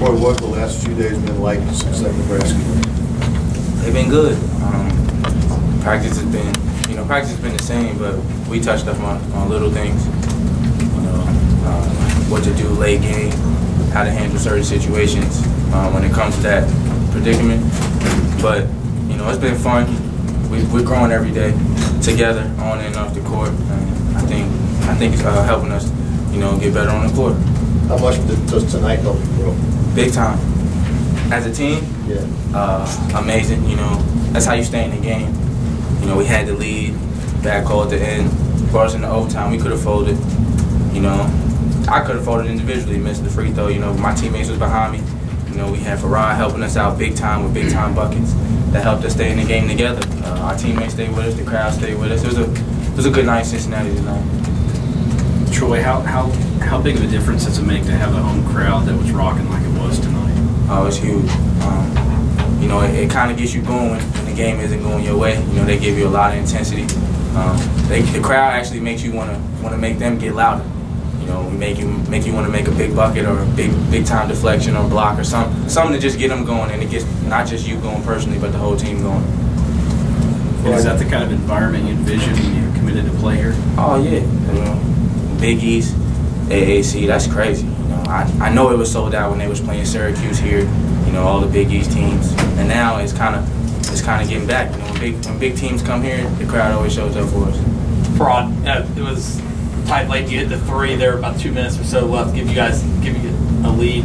Troy, what have the last few days been like since that Nebraska game? They've been good. Practice has been, practice has been the same, but we touched up on little things. What to do late game, how to handle certain situations when it comes to that predicament. But it's been fun. We're growing every day together, on and off the court. And I think it's helping us, get better on the court. How much does tonight help you grow? Big time. As a team, yeah, amazing. That's how you stay in the game. We had the lead, bad call at the end, brought us into overtime. We could have folded. I could have folded individually, missed the free throw. My teammates was behind me. We had Farad helping us out big time with big time buckets. That helped us stay in the game together. Our teammates stayed with us, the crowd stayed with us. It was a good night in Cincinnati tonight. Troy, how big of a difference does it make to have a home crowd that was rocking like it was tonight? Oh, it's huge. It kind of gets you going when the game isn't going your way. They give you a lot of intensity. The crowd actually makes you want to make them get louder. Make you want to make a big bucket or a big time deflection or block or something to just get them going, and it gets not just you going personally, but the whole team going. And is that the kind of environment you envision when you committed to play here? Oh yeah, Big East, AAC, that's crazy. I know it was sold out when they was playing Syracuse here. All the Big East teams, and now it's kind of getting back. When big teams come here, the crowd always shows up for us. Farad, it was tight late. You hit the three there, about 2 minutes or so left, give you a lead.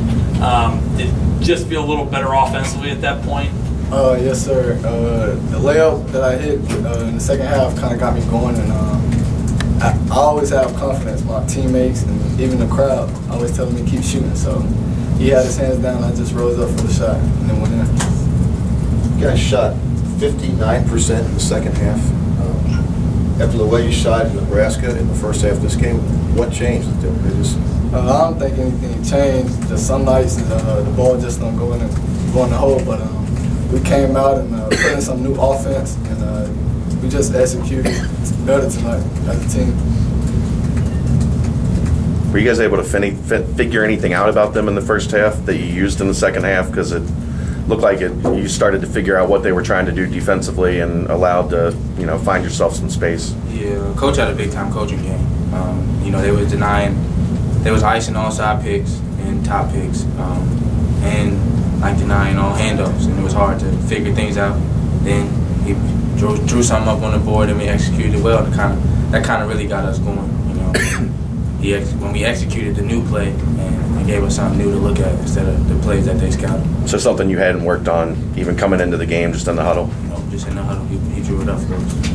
Did it just feel a little better offensively at that point? Yes, sir. The layup that I hit in the second half kind of got me going, and I always have confidence. My teammates and even the crowd always telling me keep shooting. So he had his hands down. I just rose up for the shot and then went in. You guys shot 59% in the second half. After the way you shot in Nebraska in the first half of this game, what changed? I don't think anything changed. Just some nights the ball just don't go in the hole, but we came out and put in some new offense, and we just executed better tonight as a team. Were you guys able to figure anything out about them in the first half that you used in the second half? Because it looked like you started to figure out what they were trying to do defensively and allowed to, find yourself some space. Yeah, coach had a big time coaching game. They was icing all side picks and top picks, and denying all handoffs, and it was hard to figure things out. Then he drew something up on the board and we executed well. That kind of really got us going. When we executed the new play, and it gave us something new to look at instead of the plays that they scouted. So something you hadn't worked on even coming into the game, just in the huddle? Just in the huddle. He drew it up for us.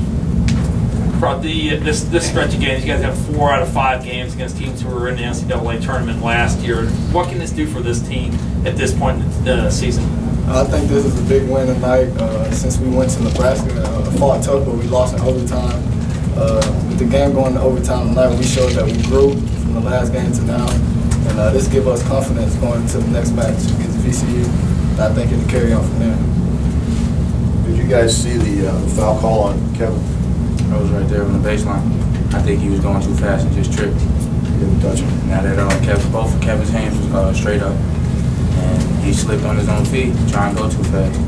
For this stretch of games, you guys have 4 out of 5 games against teams who were in the NCAA tournament last year. What can this do for this team at this point in the season? I think this is a big win tonight. Since we went to Nebraska and fought tough, but we lost in overtime. With the game going to overtime tonight, we showed that we grew from the last game to now. And this gives us confidence going into the next match against VCU. And I think it'll carry on from there. Did you guys see the foul call on Kevin? I was right there on the baseline. I think he was going too fast and just tripped. He didn't touch him. Now that both of Kevin's hands was straight up, and he slipped on his own feet, trying to go too fast.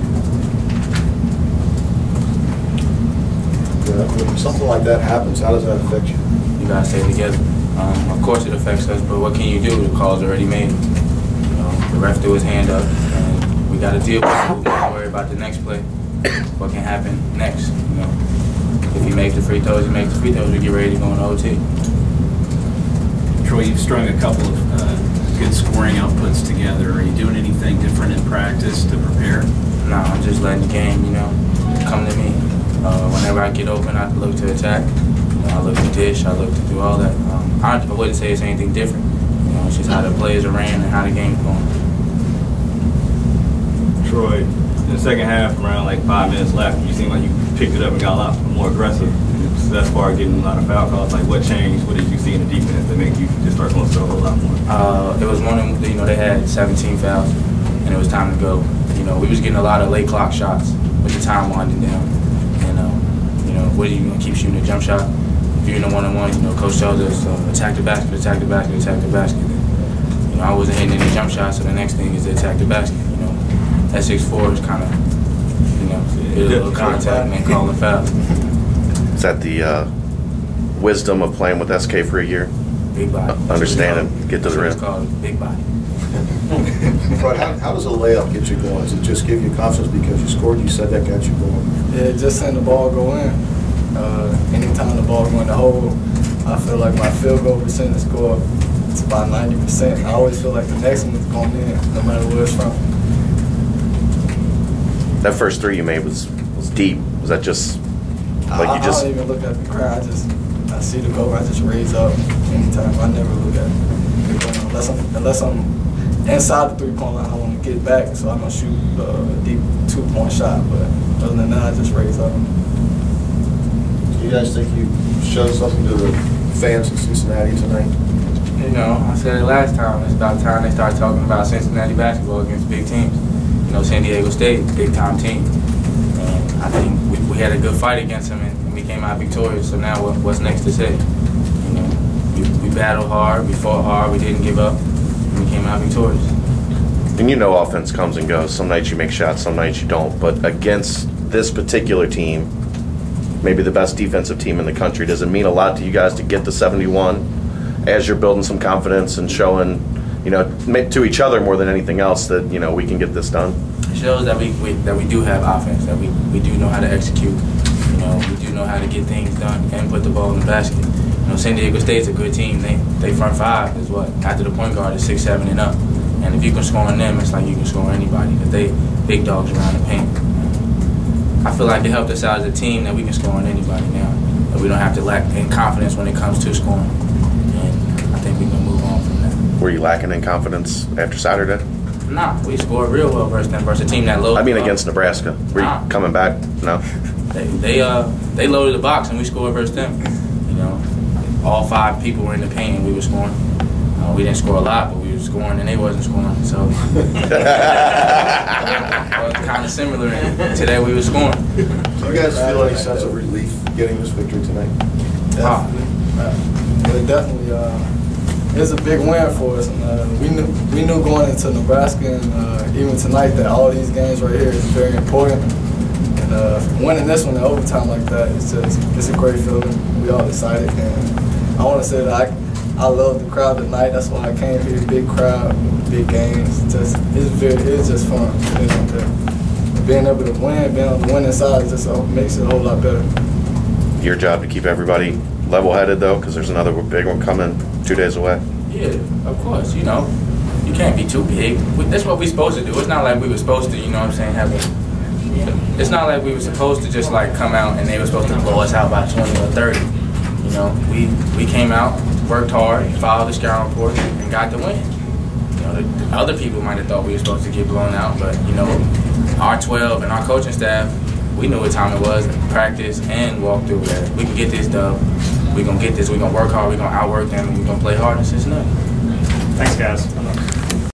When something like that happens, how does that affect you? You gotta stay together. Of course it affects us, but what can you do? The call's already made. The ref threw his hand up, and we gotta deal with it. We gotta worry about the next play. What can happen next? If he makes the free throws, we get ready to go in OT. Troy, you've strung a couple of good scoring outputs together. Are you doing anything different in practice to prepare? No, I'm just letting the game, come to me. Whenever I get open, I look to attack. I look to dish. I look to do all that. I wouldn't say it's anything different. It's just how the plays are ran and how the game's going. Troy, in the second half, around 5 minutes left, you seemed like you picked it up and got a lot more aggressive. So that's far getting a lot of foul calls. What changed? What did you see in the defense that made you just start going to a whole lot more? It was one. They had 17 fouls, and it was time to go. We was getting a lot of late clock shots with the time winding down. What are you going to keep shooting a jump shot? If you're in a one-on-one, coach tells us attack the basket, attack the basket, attack the basket. You know, I wasn't hitting any jump shots, so the next thing is to attack the basket. You know, that 6'4" is kind of, you know, hit a little contact and then call a foul. Is that the wisdom of playing with SK for a year? Big body. Understand and get to the rim. It's called big body. But how does a layup get you going? Does it just give you confidence because you scored? You said that got you going. Yeah, just seeing the ball go in. Anytime the ball go in the hole, I feel like my field goal percentage go up. It's about 90%. I always feel like the next one is going in, no matter where it's from. That first three you made was deep. Was that just like you just? I don't even look at the crowd. I see the goal. I just raise up anytime. I never look at it unless I'm inside the three-point line. I want to get back, so I'm gonna shoot a deep 2-point shot. But other than that, I just raise up. Do you guys think you showed something to the fans in Cincinnati tonight? You know, I said it last time. It's about time they start talking about Cincinnati basketball against big teams. You know, San Diego State, big-time team. And I think we had a good fight against them, and we came out victorious. So now what's next to say? You know, we battled hard, we fought hard, we didn't give up, and we came out victorious. And you know offense comes and goes. Some nights you make shots, some nights you don't. But against this particular team, maybe the best defensive team in the country, does it mean a lot to you guys to get to 71 as you're building some confidence and showing, you know, to each other more than anything else that, you know, we can get this done? It shows that we do have offense, that we do know how to execute. You know, we do know how to get things done and put the ball in the basket. You know, San Diego State's a good team. They front five is what after the point guard is 6'7" and up. And if you can score on them, it's like you can score on anybody because they big dogs around the paint. I feel like it helped us out as a team that we can score on anybody now. That we don't have to lack in confidence when it comes to scoring. And I think we can move on from that. Were you lacking in confidence after Saturday? Nah, we scored real well versus them, versus a team that loaded. I mean, against Nebraska. Were you coming back? No. They loaded the box and we scored versus them. You know, all 5 people were in the paint and we were scoring. We didn't score a lot, but we were scoring and they wasn't scoring. So it was kind of similar. And today we were scoring. Do you guys feel any sense of relief getting this victory tonight? Definitely. It definitely it's a big win for us. And, we knew going into Nebraska and even tonight that all these games right here is very important. And winning this one in overtime like that, it's a great feeling. We all excited, and I want to say that I love the crowd tonight. That's why I came here. Big crowd, big games. It's just fun. Being able to win, being on the winning side, just makes it a whole lot better. Your job to keep everybody level-headed, though, because there's another big one coming 2 days away. Yeah, of course. You know, you can't be too big. That's what we're supposed to do. It's not like we were supposed to, you know what I'm saying, it's not like we were supposed to just like come out and they were supposed to blow us out by 20 or 30. You know, we came out, worked hard, followed the scouting report, and got the win. You know, the other people might have thought we were supposed to get blown out, but you know, our 12 and our coaching staff, we knew what time it was, practice and walk through that. We can get this dub. We're gonna get this. We're gonna work hard. We're gonna outwork them, and we're gonna play hard in Cincinnati. Thanks, guys.